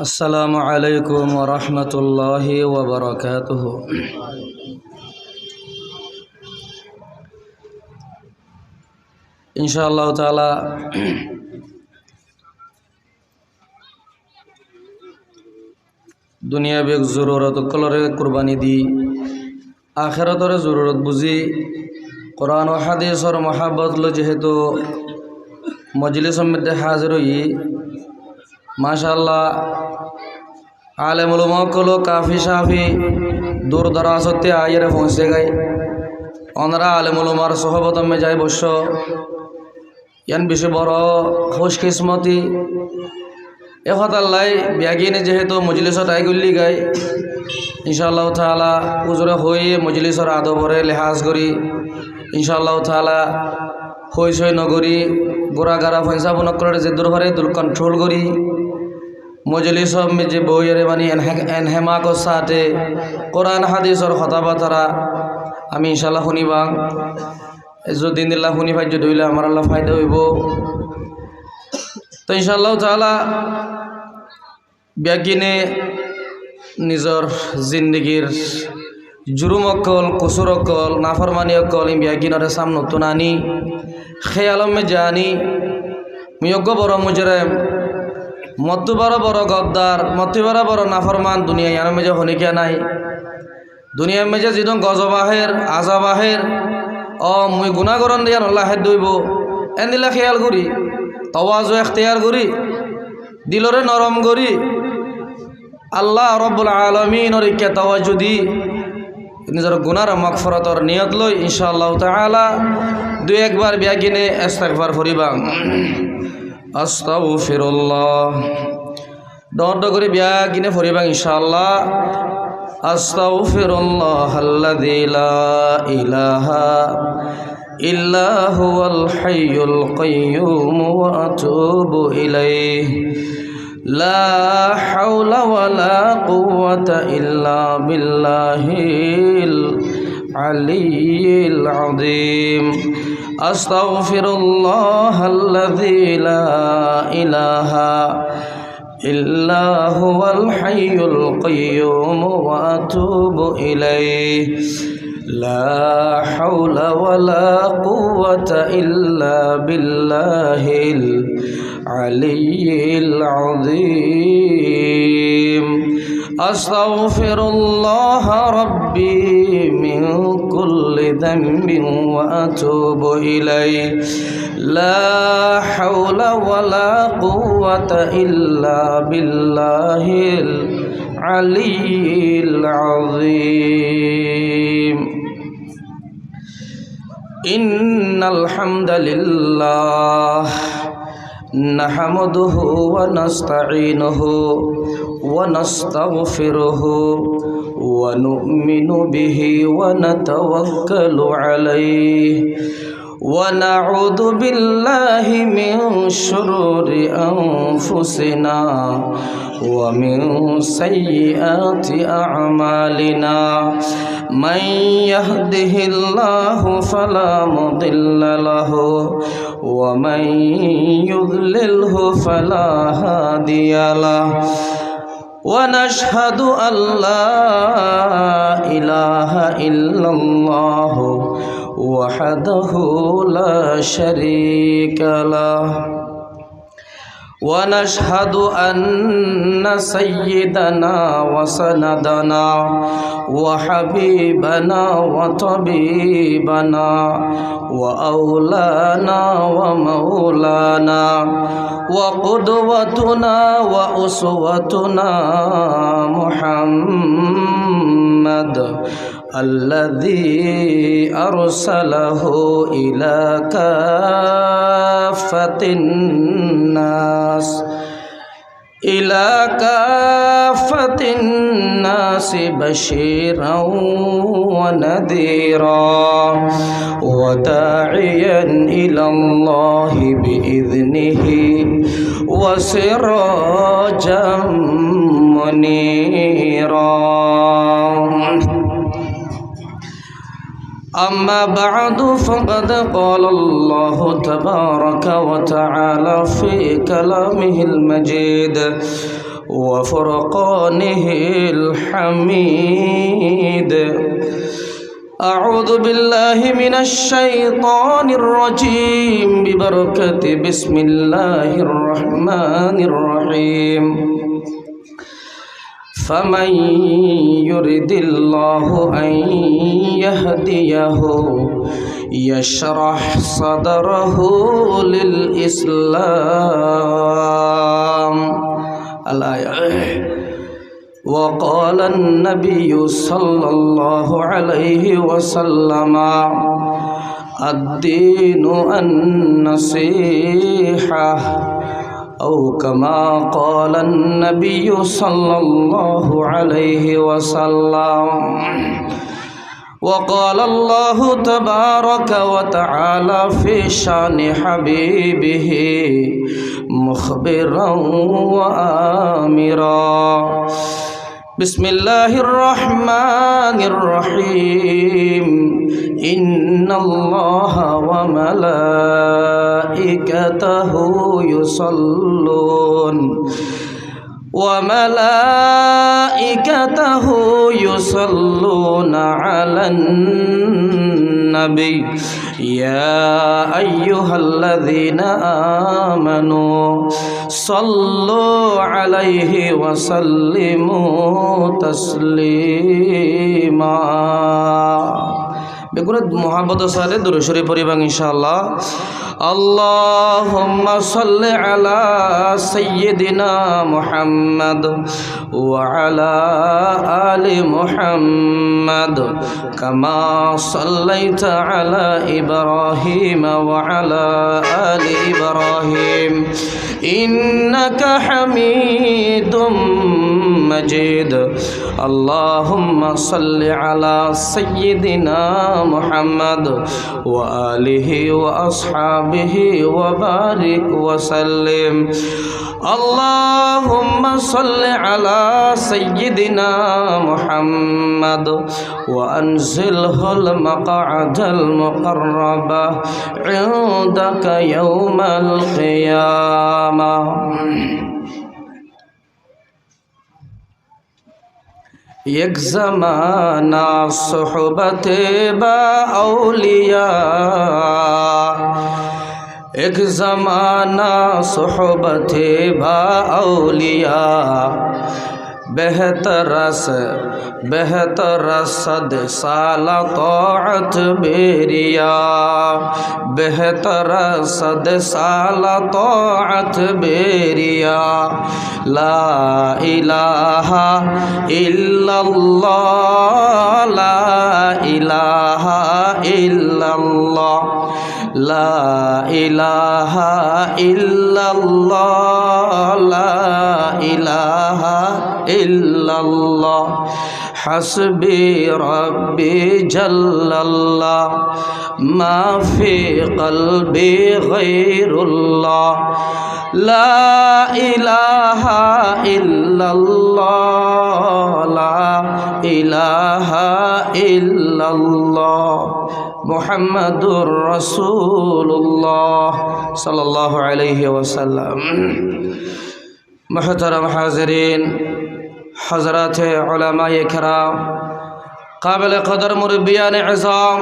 السلام عليكم ورحمة الله وبركاته إن شاء الله تعالى दुनिया बेग ज़रूरत कलरे कुर्बानी दी आखिरतर ज़रूरत बुझी कुरान और हदीस और मोहब्बत लो जेहेतु मजलिस में हाजिर हुई माशाअल्लाह आलिम उलमा को लो काफ़ी शाफ़ी दूर दराज होते आये पहुँचे गए ओनरा आलिम उलमार सोहबत में जाए बसो यान विषय बड़ो खुशकिस्मती एहताल्लाई ब्यागिने जेहेतु मजलिसत आइगुल्ली गई इंशाअल्लाह ताला उजरे होई मजलिसर आदबरे लिहाज करी इंशाअल्लाह ताला होई सई नगरी गोरागारा फैसा बनकर जे दुरभरे दुल कंट्रोल करी मजलिस में जे बोयरे बानी एनहेमा को साथे कुरान हादिस और खताबातारा आमी इंशाअल्लाह शुनिबां जो दिन दिल्ला शुनि फाइज दइले आमार आल्लाह फायदा हइबो तो इंशाअल्लाह ताला ब्यागिने निजर जिंदगीर जुरुम अक्कल कुसुर अक्कल नाफरमानी अक्कल ब्यागिनरे सामने तुनानी ख्याल में जानी मुयग्ग बड़ मुजरिम मत्तु बड़ गद्दार मत्तु बड़ नाफरमान दुनिया यार में जो होने क्या नहीं दुनिया में जो जिदों गजब आहेर आजाब आहेर और मुई गुनाहगरन दिया अल्लाह हेद दइबो एनिला ख्याल करी तवाजु इख्तियार करी दिलरे नरम करी अल्लाह रब्बुल आलमीन और इक्के तवज्जो दी निजर गुनार मगफरत और नियत लो इंशाअल्लाह ताला दो एक बार ब्यागिने इस्तिगफार फरिबा अस्तगफिरुल्लाह डॉट करे ब्यागिने फरिबा इंशाअल्लाह अस्तगफिरुल्लाहल्लज़ी ला इलाहा इल्ला हुवल हय्युल क़य्यूम व अतूबु इलैहि ला हौला वला कुव्वता इल्ला बिल्लाहिल अलिय्यिल अज़ीम अस्तगफिरुल्लाहल्लज़ी ला इलाहा इल्ला हुवल हय्युल क़य्यूम व अतूबु इलैहि ला हौला वला कुव्वता इल्ला बिल्लाहिल अलिय्यिल अज़ीम अस्तगफिरुल्लाह रब्बी मिन कुल्लि ज़ंबिन व अतूबु इलैहि ला हौला वला कुव्वता इल्ला बिल्लाहिल अलिय्यिल अज़ीम इन्नल हम्दलिल्लाह नहमदुहु व नस्तईनुहु व नस्तगफिरुहु व नु'मिनु बिहि व नतवक्कलु अलैहि व नऊदु बिल्लाहि मिन शुरूरि अनफुसिना व मिन सय्यिआति अअमालिना मन यहदिहिल्लाहु फला मुदिल्ल लहु व मन युद्लिल्हु फला हादिय लहु व नशहदु अल्ला इलाहा इल्लल्लाहु वहदहु ला शरीका लहु व नशहदु अन्न सय्यिदना व सनदना व हबीबना व तबीबना व औलाना व मौलाना व क़ुदवतुना व उसवतुना मुहम्मद الذي أرسله إلى كافة الناس بشيرا ونذيرا وداعيا إلى الله بإذنه وسراجا منيرا أما بعد فقد قال الله تبارك وتعالى في كلامه المجيد وفرقانه الحميد. أعوذ بالله من الشيطان الرجيم ببركة بسم الله الرحمن الرحيم. فمن يرد الله أن يهديه يشرح صدره للإسلام. الآية. وقال النبي صلى الله عليه وسلم الدين النصيحة، أو كما قال النبي صلى الله عليه وسلم. وقال الله تبارك وتعالى في شان حبيبه مخبرا وآمرا. بسم الله الرحمن الرحيم. إن الله وملائكته يصلون على النبي يا أيها الذين آمنوا صلوا عليه وسلموا تسليما. বেগুনের মোহাম্মদ সালে দুরূদ শরীফ পড়িবাং ইনশাআল্লাহ। আল্লাহুম্মা সাল্লি আলা সাইয়্যিদিনা মুহাম্মদ ওয়া আলা আলি মুহাম্মদ কামা সাল্লাইতা আলা ইব্রাহিম ওয়া আলা আলি ইব্রাহিম ইন্নাকা হামিদুম মাজিদ। আল্লাহুম্মা সাল্লি আলা সাইয়্যিদিনা মুহাম্মদ ওয়া আলিহি ওয়া আসহাবিহি ওয়া বারিক ওয়া সাল্লিম। আল্লাহুম্মা সাল্লি আলা সাইয়্যিদিনা মুহাম্মদ ওয়া আনজিলহুল মাকআদাল মুকাররাবা ইনদাকা ইয়াওমাল কিয়ামাহ। एक ज़माना सोहबत बा औलिया, एक ज़माना सोहबत बा औलिया, बेहतर सद साला तौअत बेरिया, बेहतर सद साला तौअत बेरिया। ला इलाहा इल्लल्लाह, ला इलाहा इल्लल्लाह, ला इलाहा इल्लल्लाह, ला इलाहा इल्लल्लाह। हस्बी रब्बी जल्लल्लाह, मा फी क़ल्बी गैरुल्लाह, ला इलाहा इल्लल्लाह, ला इलाहा इल्लल्लाह। मुहम्मदुर रसूलुल्लाह सल्लल्लाहु अलैहि वसल्लम। मुहतरम हाज़रीन, हज़रात उलमाए किराम, काबिल क़दर मुरब्बियान इज़ाम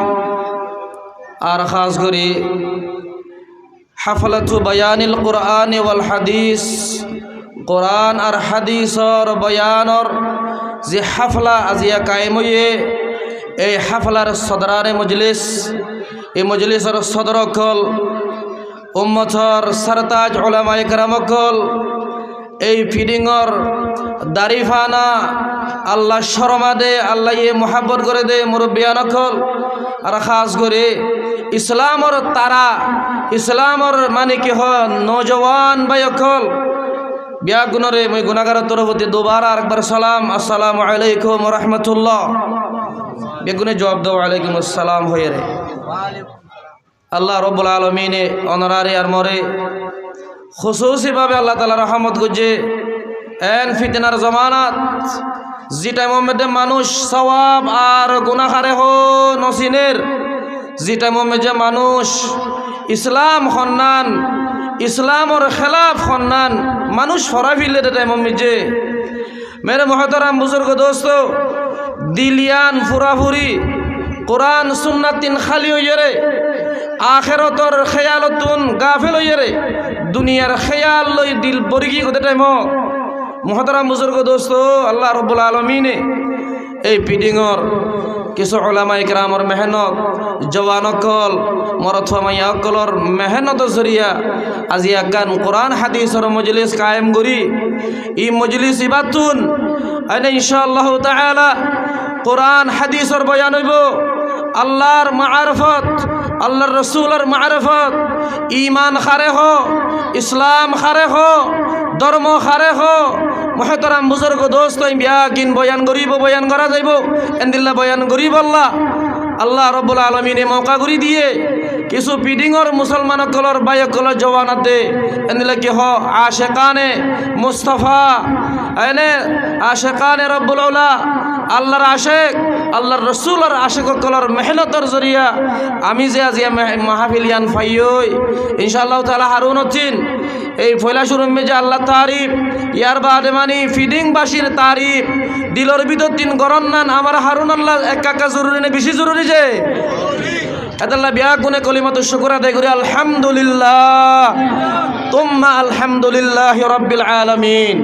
और ख़ास करी हफ़लतु बयानिल कुरान वल हदीस, कुरान और हदीस और बयान और जी हफ़ला अजिया कायम हुए ए हफ़लार सदरार मजलिस, ए मजलिसर सदरकल उम्मतर सरताज उलमाए किरामकल এই ফিডিংর দাড়িফানা আল্লাহ শরমা দে, আল্লাহ ইয়ে মোহাব্বত করে দে মুরব্বিয়ানকল আর খাস করে ইসলামর তারা, ইসলামর মানে কি হয় নৌজওয়ান ভাইকল বিয়া গুণরে মই গুণাগারের তরফতে দুবার আরেকবার সালাম, আসসালামু আলাইকুম ওয়া রাহমাতুল্লাহ। বেগুনে জবাব দাও আলাইকুম আসসালাম হয়ে রে। আল্লাহ রব্বুল আলামিনে অনারারে আর মরে খুশুসি ভাবে আল্লাহ তাআলা রহমত করছে এন ফিতনার জমানাত যে টাইমের মধ্যে মানুষ সওয়াব আর গুনাহগারে হো নসিনের, যে টাইমের মধ্যে মানুষ ইসলাম সন্ধান ইসলামর খেলাফ খন্নান মানুষ ফরা ফিলে টাইম যে মেরে মহতরাম বুজুর্গ দোস্ত দিলিয়ান ফুরাফুরি কোরআন সুন্নাতিন খালি হইরে আখেরতর খেয়ালতুন গাফেল হইরে দুনিয়ার খেয়াল লই দিল বরিগি কত টাইম মহতরাম বুজুর্গ দোস্ত আল্লাহ রব্বুল আলমিনে এই পিডিংর কিছু ওলামায়ে কেরামর মেহনত জওয়ানকল মরথমাইয়াকলর মেহনত জরিয়া আজি আগান কোরআন হাদিসর মজলিস কায়েম করি ই মজলিস ইবাতুন আইনে ইনশাআল্লাহ তাআলা কোরআন হাদিসর বয়ান হইব আল্লাহর মারফত আল্লাহর রসুলের মারফত ঈমান খারে হো ইসলাম খারে হো ধর্ম খারে হো মহতরাম বুজুর্গ দোস্ত বিয়াকিন বয়ান করিব বয়ান করা যাইব এন্দিল্লা বয়ান করিব আল্লাহ রব্বুল আলমিনে মৌকা করি দিয়ে কিছু পিডিংর মুসলমানকলর বাইকলর জওয়ানাতে এন্দিল্লা কি হ আশেকানে মুস্তফা এনে আশেকানে রব্বুল আউলা আল্লাহর আশেক আল্লাহর রসুলের আশেকলর মেহনতর জরিয়া আমি যে আজি মাহফিল ইয়ান ফাইয়ই ইনশাআল্লাহ তাআলা হারুন হচ্ছেন এই ফয়লা শুরুমে যে আল্লাহ তারিফ ইয়ার বাদে মানি ফিডিং বাসির তারিফ দিলর ভিতর দিন গরম নান আমার হারুন আল্লাহ একা জরুরি না বেশি জরুরি যে আল্লাহ বিয়া গুনে কলিমাতুশ শুকর আদায় করি আলহামদুলিল্লাহ তুম্মা আলহামদুলিল্লাহ রাব্বিল আলামিন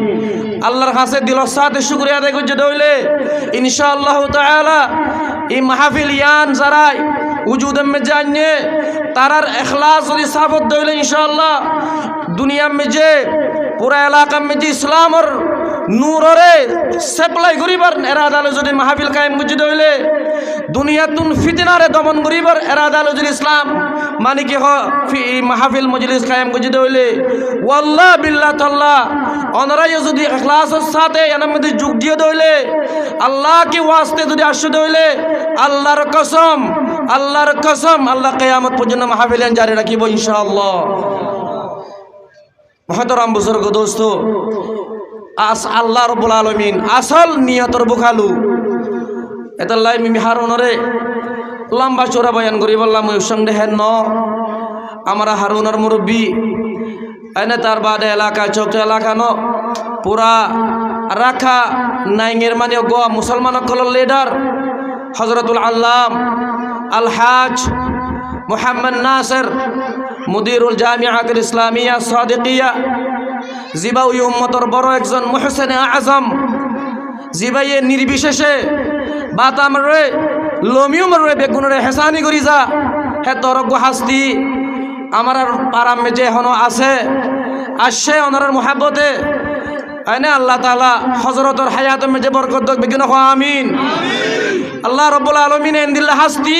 আল্লাহর কাছে দিলর সাথে শুকরিয়া আদায় করতে দইলে ইনশাআল্লাহ তাআলা এই মাহফিল ইয়ান যারাই উজুদ মে জানিয়ে তারার ইখলাস যদি সাবত দইলে ইনশাআল্লাহ দুনিয়া মে যে পুরা এলাকা মে যে ইসলামর নূরে সাপ্লাই করিবার এরাদালে যদি মাহফিল কায়েম করতে দইলে দুনিয়াতুন ফিতনারে দমন করিবার এরাদালে যদি ইসলাম মানে কি মাহফিল মজলিস কায়েম করতে দইলে ওয়াল্লাহ বিল্লাহ তাআলা অনরাই যদি ইখলাসের সাথে এর মধ্যে যোগ দিয়ে দইলে আল্লাহ কি ওয়াস্তে যদি আসে দইলে আল্লাহর কসম আল্লাহ কিয়ামত পর্যন্ত মাহফিল জারি রাখিব ইনশাআল্লাহ মহতরাম বুজুর্গ দোস্ত আল্লাহ রব্বুল আলামিন আসল নিয়তর বুখালু এতাল্লাই মিমি হারুনরে লম্বা চোরা বয়ান করি বললাম ওই সঙ্গে হেন ন আমরা হারুনের মুরব্বী এনে তার বাদে এলাকা চোখ এলাকা ন পুরা রাখা নাইঙের মানে গোয়া মুসলমান কলর লিডার হজরতুল আল্লাম আলহাজ মোহাম্মদ নাসির মুদিরুল জামিআতুল ইসলামিয়া সাদিকিয়া জিবা ওই উম্মতর বড় একজন মুহসিনে আজম জিবাইয়ে নির্বিশেষে বাতামরে লমিউমরে বেগুনরে হেসানি করি যা হে তরগ হাস্তি আমার পারাম যে এখনো আছে আসছে ওনার মুহাব্বতে আইনে আল্লাহ তাআলা হযরতর হায়াত মে যে বরকত দক বেগুন আমিন আল্লাহ রব্বুল আলামিন এন্দিল্লা হাস্তি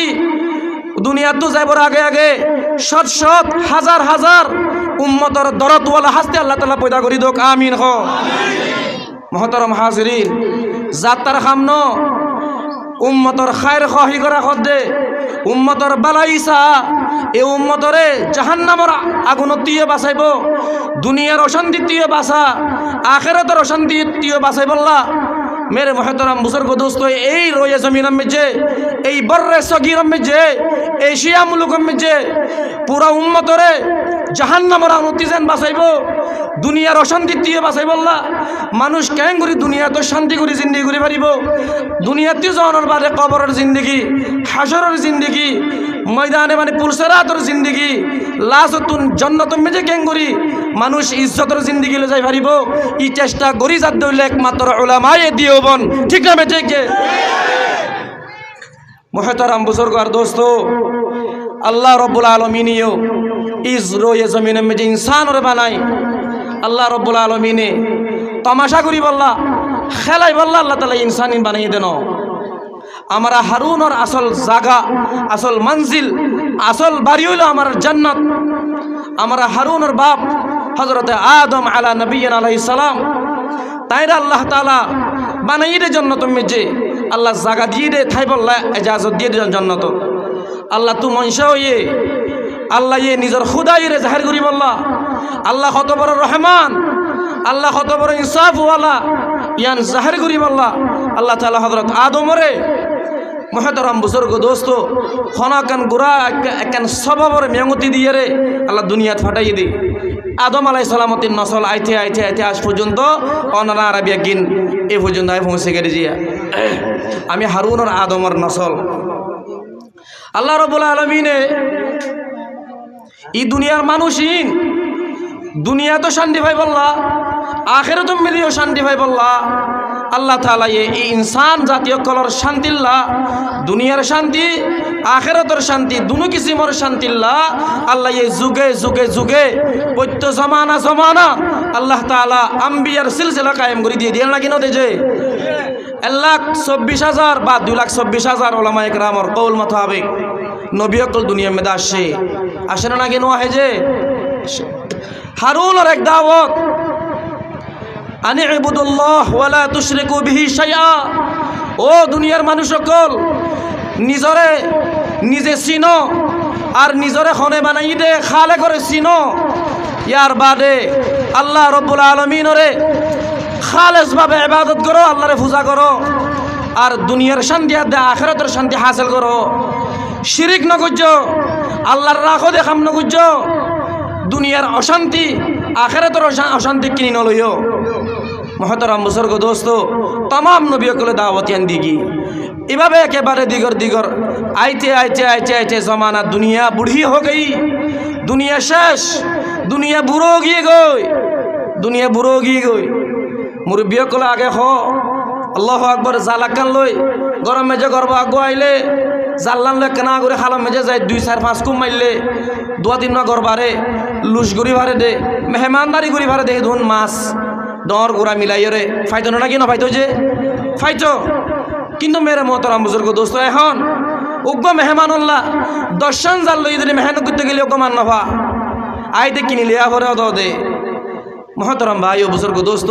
দুনিয়া তো যাইবার আগে আগে শত শত হাজার হাজার উম্মতর দরদওয়ালা হাস্তি আল্লাহ তাআলা পয়দা করি দক আমিন হ মহতরম হাজিরিন যাত্রার খামন উম্মতর খায়ের খহি করা খদ্দে উম্মতর বালাইসা এ উম্মতরে জাহান্নামর আগুনত দিয়ে বাঁচাইব দুনিয়ার অশান্তি দিয়ে বাঁচা আখিরাতের অশান্তি দিয়ে বাঁচাইবল্লা মেরে মহতরম বুজুর্গ দোস্ত এই রয়ে জমিন যে এই বর্রে সগীর যে এশিয়া মুলুক যে পুরা উম্মতরে জাহান্নামর আগুনত যেন বাঁচাইব দুনিয়ার অশান্তি দিয়ে বাঁচাইবল্লা মানুষ কেন করি দুনিয়া তো শান্তি করে জিন্দগি করে পারিব দুনিয়াতে যাওয়ার বাদে কবরের জিন্দগি হাসরের জিন্দগি ময়দানে মানে পুলসেরাতর জিন্দগি লাশতুন জান্নাতুন মেজে কেন করি মানুষ ইজ্জতের জিন্দগি লৈ যাই পারিব ই চেষ্টা করি যাত দইলে একমাত্র উলামায়ে দিওবন ঠিক না বেঠে কে মুহতারাম বুজুর্গ আর দোস্ত আল্লাহ রব্বুল আলামিনিও ইজরোয়ে জমিনে মেজে ইনসানরে বানাই আল্লাহ রব্বুল আলামিনে তামাশা করি বললা খেলাই বললা আল্লাহ তাআলা ইনসানি বানিয়ে দেন আমরা হারুনের আসল জায়গা আসল মঞ্জিল আসল বাড়ি হইল আমার জান্নাত আমরা হারুনের বাপ হযরতে আদম আলা নবিয়্যিনা আলাইহিস সালাম তাইরা আল্লাহ তাআলা বানাইয়ে দে জান্নাত মেজে আল্লাহ জায়গা দিয়ে দে থাই বললা ইজাজত দিয়ে দে জান্নাত আল্লাহ তু মনসা হইয়ে আল্লাহ ইয়ে নিজের খুদাইরে জাহির করি বললা আল্লাহ কত বড় রহমান আল্লাহ কত বড় ইনসাফওয়ালা ইয়ান জাহির করি বললা আল্লাহ তাআলা হযরত আদমরে মহতরম বুজুর্গ দোস্ত হনাকান গুড়া একখান স্বভাবর মেয়তি দিয়ে রে আল্লাহ দুনিয়াত ফাটাই দি আদম আলাইহিস সালামতির নসল আইতে আইতে আইতে আজ পর্যন্ত অনারা আরবিয়া গিন এ পর্যন্ত আই পৌঁছে গেলে জিয়া আমি হারুনের আদমর নসল আল্লাহ রাব্বুল আলামিনে এই দুনিয়ার মানুষইন দুনিয়া তো শান্তি পাই বললা আখেরাত মিলিও শান্তি পাই বললা আল্লাহ তাআলা এই ইনসান জাতীয় কলর শান্তিল্লা দুনিয়ার শান্তি আখেরাতের শান্তি দুনো কিসিমর শান্তিল্লা আল্লাহ এই যুগে যুগে যুগে প্রত্য জমানা আল্লাহ তাআলা আম্বিয়ার সিলসিলা কায়েম করে দিয়ে দিলেন না কিনো দেজে 1,24,000 বা 2,24,000 ওলামায়ে কেরামর কওল মোতাবেক নবী অকল দুনিয়া মধ্যে আসে না কেন আহে যে হারুনের এক দাওয়াত আনি ইবুদুল্লাহ ওয়ালা তুশরিকু বিহি শাইআ ও দুনিয়ার মানুষ সকল নিজরে নিজে চিনো আর নিজরে খনে বানাই দে খালে করে চিনো ইয়ার বাদে আল্লাহ রব্বুল আলামিনরে খালেস ভাবে ইবাদত করো আল্লাহরে পূজা করো আর দুনিয়ার শান্তি আর আখিরাতের শান্তি হাসিল করো শিরিক ন করছো আল্লাহর রাখো দেখাম ন করছো দুনিয়ার অশান্তি আখিরাতের অশান্তি কিনি নলইও মহতরম বুজুর্গ দোস্ত तमाम নবী কলে দাওয়াতিয়ান দিগি এভাবে একেবারে দিগর আইতে আইতে আইতে আইতে জমানা দুনিয়া বুড়ি हो गई দুনিয়া শেষ দুনিয়া বুড়ো গিয়ে গই মুরব্বী কলে আগে হ আল্লাহু আকবার জালাকান লই গরম মেজে গর্ব আগো আইলে জাল্লান লই কেনা করে খালাম মেজে যায় 2-4-5 কুম মাইলে 2-3 না গরবারে লুস গরি ভারে দে মেহমানদারি গরি ভারে দে ধুন মাছ দর গোড়া মিলাইরে ফাইতো না কি না ফাইতো যে ফাইতো কিন্তু মেরে মোহতরম বুজুর্গ দোস্ত এখন উগ্র মেহমানুল্লাহ দর্শন জাল লই যদি মেহনত করতে গেলে মান নফা আইতে কিনি লিয়া ভরে দে মোহতরম ভাই ও বুজুর্গ দোস্ত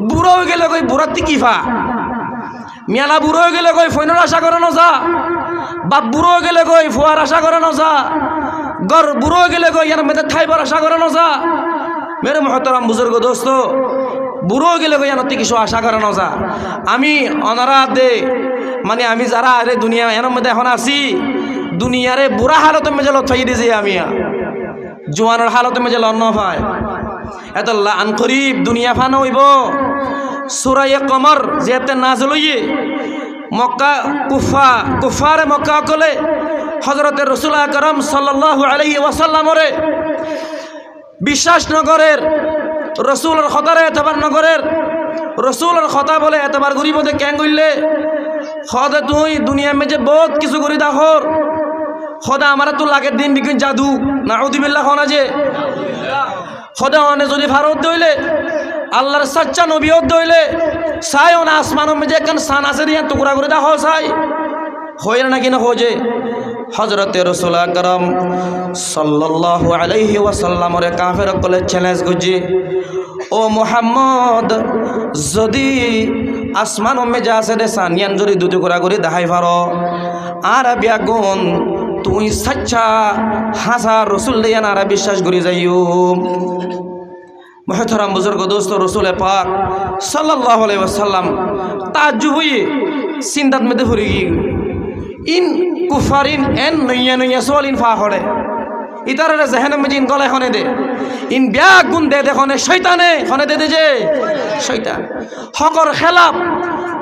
বুড়ো হয়ে গেলে কই বুড়াতি কিফা মেলা বুড়ো হয়ে গেলে কই ফৈনের আশা করানো যা বাপ বুড়ো হয়ে গেলে কই ফুয়ার আশা করানো যা গর বুড়ো হয়ে গেলে কই এর মেয়েদের খাইবার আশা করানো যা মেরে মোহতরম বুজুর্গ দোস্ত বুড়ো গেলে কই এনতে কিছু আশা করানো যা আমি অনারা দে মানে আমি যারা আরে দুনিয়া এর মধ্যে এখন আছি দুনিয়ারে বুড়া হালতে মেজে লথাই দিয়েছি আমি জোয়ানের হালতে মেজে লন্ন ভাই এত আন করিব দুনিয়া ফান হইব সূরা কমর যেতে নাজল হইয়ে মক্কা কুফারে মক্কা কলে হযরতে রাসূল আকরাম সাল্লাল্লাহু আলাইহি ওয়াসাল্লামরে বিশ্বাস নগরের রসুলের খতারে এতবার নগরের রসুলের কথা বলে এতবার গরিবতে ক্যাং করলে খদে তুই দুনিয়া মেজে বহুত কিছু করি দাখর খদা আমার তো লাগের দিন বিজ্ঞান জাদু নাউযুবিল্লাহ হনা যে খদা অনে যদি ভারত দইলে আল্লাহর সচ্চা নবীয়ত দইলে সাই না আসমান মেজে কান সান আছে দিয়া টুকরা করে দাহ সাই হয় না নাকি না হোজে হযরতে রাসূল আকরাম সাল্লাল্লাহু আলাইহি ওয়াসাল্লামরে কাফের কলে চ্যালেঞ্জ করছে ও মুহাম্মদ যদি আসমান মেজে আছে দে সানিয়ান যদি দুটো করে দেখাই পারো আর বিয়াগুন তুই সচ্চা হাসা রাসূল দেয়ান আর বিশ্বাস করি যাইও মোহতরম বুজুর্গ দোস্ত রাসূল পাক সাল্লাল্লাহু আলাইহি ওয়াসাল্লাম তাজ্জুব হয়ে চিন্তাত মধ্যে পড়ে গিয়ে ইন কুফারিন এন নইয়া সোয়ালিন ফা হড়ে ইতারে জেহেন মজিন গলে খনে দে ইন ব্যাগ গুণ দে দেখনে শয়তানে খনে দে যে শয়তান হকর খেলাপ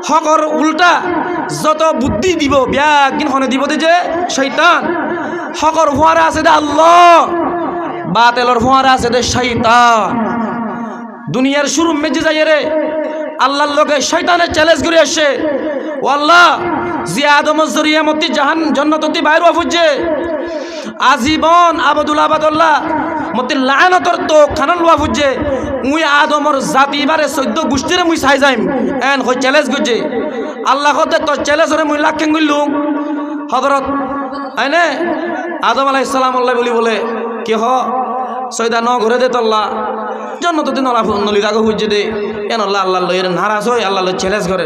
হকর উল্টা যত বুদ্ধি দিব ব্যাগ গিন খনে দিব দে যে শয়তান হকর ফুয়ারা আছে দে আল্লাহ বাতিলর ফুয়ারা আছে দে শয়তান দুনিয়ার শুরু মেজে যায় রে আল্লাহর লোকে শয়তানের চ্যালেঞ্জ করে আসে ও আল্লাহ জি আদমর জরিয়া মতি জাহান জান্নাততি বাইর হফুজে আজীবন আবদুল্লাহ মতি লানাতর তো খানান লওয়া ফুজে মুই আদমর জাতি বারে 14 গোষ্ঠীরে মুই চাই যাইম এন কই চ্যালেঞ্জ করছে আল্লাহ কতে তো চ্যালেঞ্জরে মুই লাখ কেন গইলুম হযরত আইনে আদম আলাইহিস সালাম আল্লাহ বলে কি হ সয়দা ন ঘরে দে তল্লা জান্নাততি নলি রাগো ফুজে দে এন আল্লাহ লইরে নারাজ হই আল্লাহ লই চ্যালেঞ্জ করে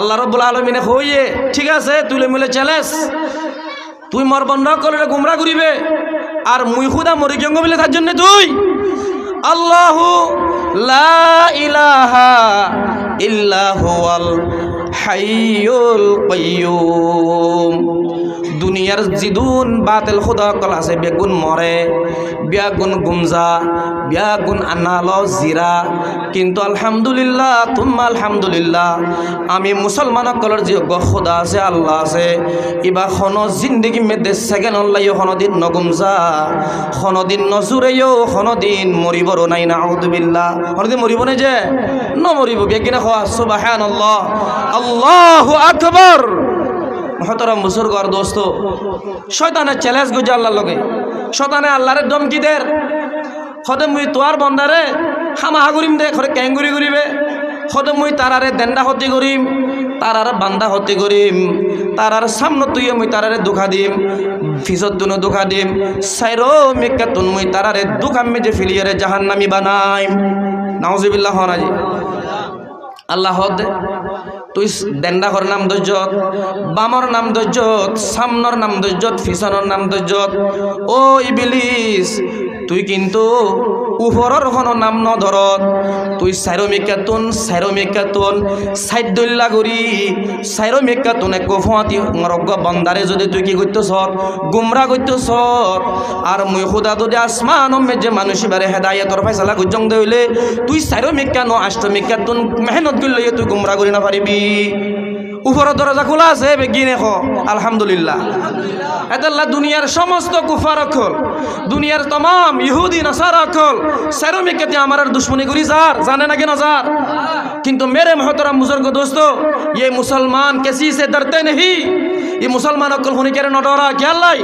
আল্লাহ রব্বুল আলামিনে হইয়ে ঠিক আছে তুলে মিলে চ্যালেঞ্জ তুই মর বন্ধ করলে গুমরা করিবে আর মুই খুদা মরি গঙ্গ বলে তার জন্য তুই আল্লাহু লা ইলাহা ইল্লা হুয়াল হাইয়ুল কাইয়্যুম। দুনিয়ার জিদুন বাতিল খুদা কল আছে বেগুন মরে, বেগুন গুমজা, বেগুন আনালো জিরা, কিন্তু আলহামদুলিল্লাহ তুম্মা আলহামদুলিল্লাহ আমি মুসলমান কলর যে খুদা আছে আল্লাহ আছে ইবা খনো জিন্দগি মেদে সেকেন্ড অল্লাইও খনদিন নগুমজা, খনদিন নজুরেও, খনদিন মরিবরও নাই না আউযুবিল্লাহ, খনদিন মরিব না যে নমরিব বেগিনা খোয়া সুবহানাল্লাহ আল্লাহু আকবার। মহতরম বুজুর্গর দোস্ত, শয়তানের চ্যালেঞ্জ গুজে আল্লাহর লগে, শয়তানে আল্লাহরে ধমকি দের খদে মুই তোয়ার বন্দারে হামাহা করিম দে খরে ক্যাঙ্গুরি করিবে, খদে মুই তারারে দেন্দা হতি করিম, তারার বান্দা হতি করিম, তারার সামনে তুই মুই তারারে দুঃখা দিম, ফিসত তুনো দুঃখা দিম, সাইরো মেকাতুন মুই তারারে দুঃখাম মেজে ফিলিয়ারে জাহান্নামি বানাইম। নাউজুবিল্লাহ নাজি আল্লাহ দে তুই দেন্দা ঘর নাম দজ্জত, বামর নাম দজ্জত, সামনর নাম দজ্জত, ফিসনর নাম দজ্জত। ও ইবলিস তুই কিন্তু উপরের কোনো নাম ন ধরত, তুই সাইরোমিকাতুন সাইদুল্লা করি সাইরোমিকাতুন এক ফুয়াতি মরগ্গ বন্দারে যদি তুই কি করতেছ গুমরা করতেছ, আর মুই খুদা যদি আসমান যে মানুষ বারে হেদায়েতর ফাইসালা গুজং দইলে তুই সাইরোমিকা ন আষ্টমিকাতুন মেহনত করলে তুই গুমরা করি না পারিবি। উপরের দরজা খোলা আছে বেগিনে খ আলহামদুলিল্লাহ। এদাল্লাহ দুনিয়ার সমস্ত কুফার অকল, দুনিয়ার तमाम ইহুদি নাসারা অকল সাইরোমিকাতে আমার দুশ্মনী করি যার জানে না কেন যার, কিন্তু मेरे मोहतरम बुजुर्ग दोस्तों ये मुसलमान किसी से डरते नहीं, ये मुसलमान अक्ल होने के न डरा क्या अल्लाह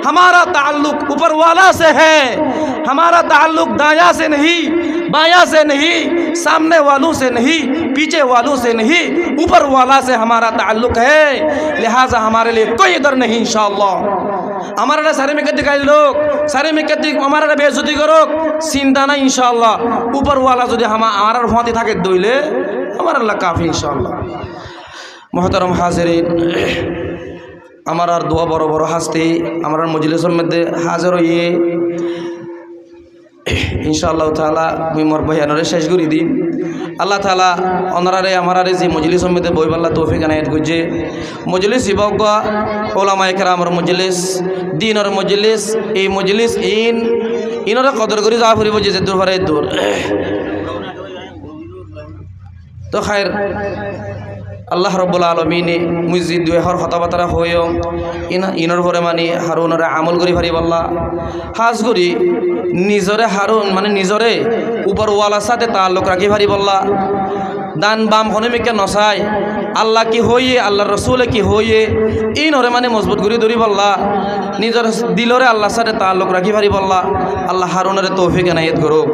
हमारा ताल्लुक ऊपर वाला से है, हमारा ताल्लुक दाया से नहीं, बाया से नहीं, सामने वालों से नहीं, पीछे वालों से नहीं, ऊपर वाला से हमारा ताल्लुक है, लिहाजा हमारे लिए कोई डर नहीं इंशाअल्लाह। हमारा सारे में कद गाइल लोग सारे में कद हमारा बेइज्जती करो चिंता ना इंशाअल्लाह, ऊपर वाला जो हमारा फाती থাকে দইলে আমার আল্লাহ কাফি ইনশাআল্লাহ। মুহতারাম হাজিরিন, আমার আর দোয়া বড় বড় হাসতে আমার মজলিসের মধ্যে হাজির হইয়ে ইনশাআল্লাহ তাআলা মুই মোর বয়ানরে শেষ করে দিই। আল্লাহ তাআলা অনারারে আমারারে যে মজলিসের মধ্যে বইবাল্লা তৌফিক এনায়েত করছে, মজলিস ইবাগ ওলামায়ে কেরামের মজলিস, দ্বীনের মজলিস, এই মজলিস ইনরে কদর করে যা ফুরিব যে দূর ভরে দূর তো খায়ের আল্লাহ রব্বুল আলমিনে মুজি দুই হর কথাবার্তা হয়েও ইনর ভরে মানি হারুনরে আমল করি পারি বল্লা হাজ করি নিজরে হারুন মানে নিজরে উপর ওয়ালার সাথে তাল্লুক রাখি পারি বল্লা দান বাম হনমিকে নসাই আল্লাহ কি হইয়ে আল্লাহ রসুলে কি হইয়ে ইনরে মানে মজবুত করি ধরি বল্লা নিজের দিলরে আল্লাহর সাথে তাল্লুক রাখি পারি বল্লা আল্লাহ হারুনরে তৌফিক এনায়েত করুক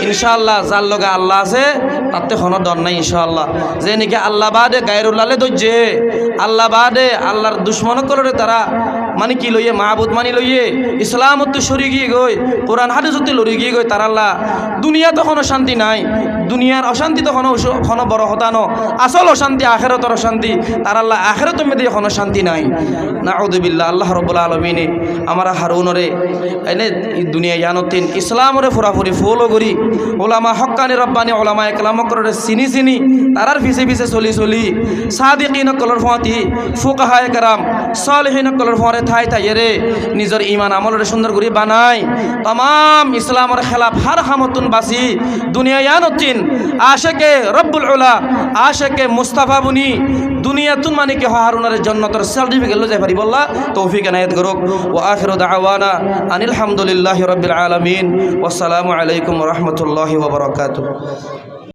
ইনশাআল্লাহ। যার লগে আল্লাহ আছে তাতে কোনো ডর নাই ইনশাআল্লাহ। যে নাকি আল্লাহ বাদে গায়রুল্লাহলে দজ্জে আল্লাহ বাদে আল্লাহর দুশ্মন করে তারা মানে কি লইয়ে মাহবুদ মানি লইয়ে ইসলামত সরি গিয়ে গই কোরআন হাদিসতে লড়ি গিয়ে গই তার আল্লাহ দুনিয়া তখনও শান্তি নাই, দুনিয়ার অশান্তি তখনও বড় হতানো, আসল অশান্তি আখেরাতের অশান্তি তার আল্লাহ আখেরাতের মধ্যে এখনো শান্তি নাই। নাউযুবিল্লাহ। আল্লাহ রাব্বুল আলামিনে আমরা হারুনরে এনে দুনিয়া জানতিন ইসলামরে ফুরাফুরি ফলো করি ওলামা হক্কানি রব্বানি ওলামা একলাম করে চিনি চিনি তারার পিছে পিছে চলি সাদিকিন কলর ফাঁতি ফুকাহায়ে কেরাম সালেহিন কলর ফাঁরে ঠাই ঠাইরে নিজের ইমান আমলরে সুন্দর করে বানাই तमाम ইসলামের খেলাফ হার হামতুন বাসি দুনিয়া জানতিন আশিকে রব্বুল উলা আশিকে মুস্তাফা বুনি দুনিয়াতুন মানে কি হারুনের জান্নাতের সার্টিফিকেট লই যাই পারি বল্লা তৌফিক এনায়েত করুক। ওয়া আখিরু দাওয়ানা আনিল হামদুলিল্লাহি রাব্বিল আলামিন ওয়া আসসালামু আলাইকুম ওয়া রাহমাতুল্লাহি ওয়া বারাকাতুহু।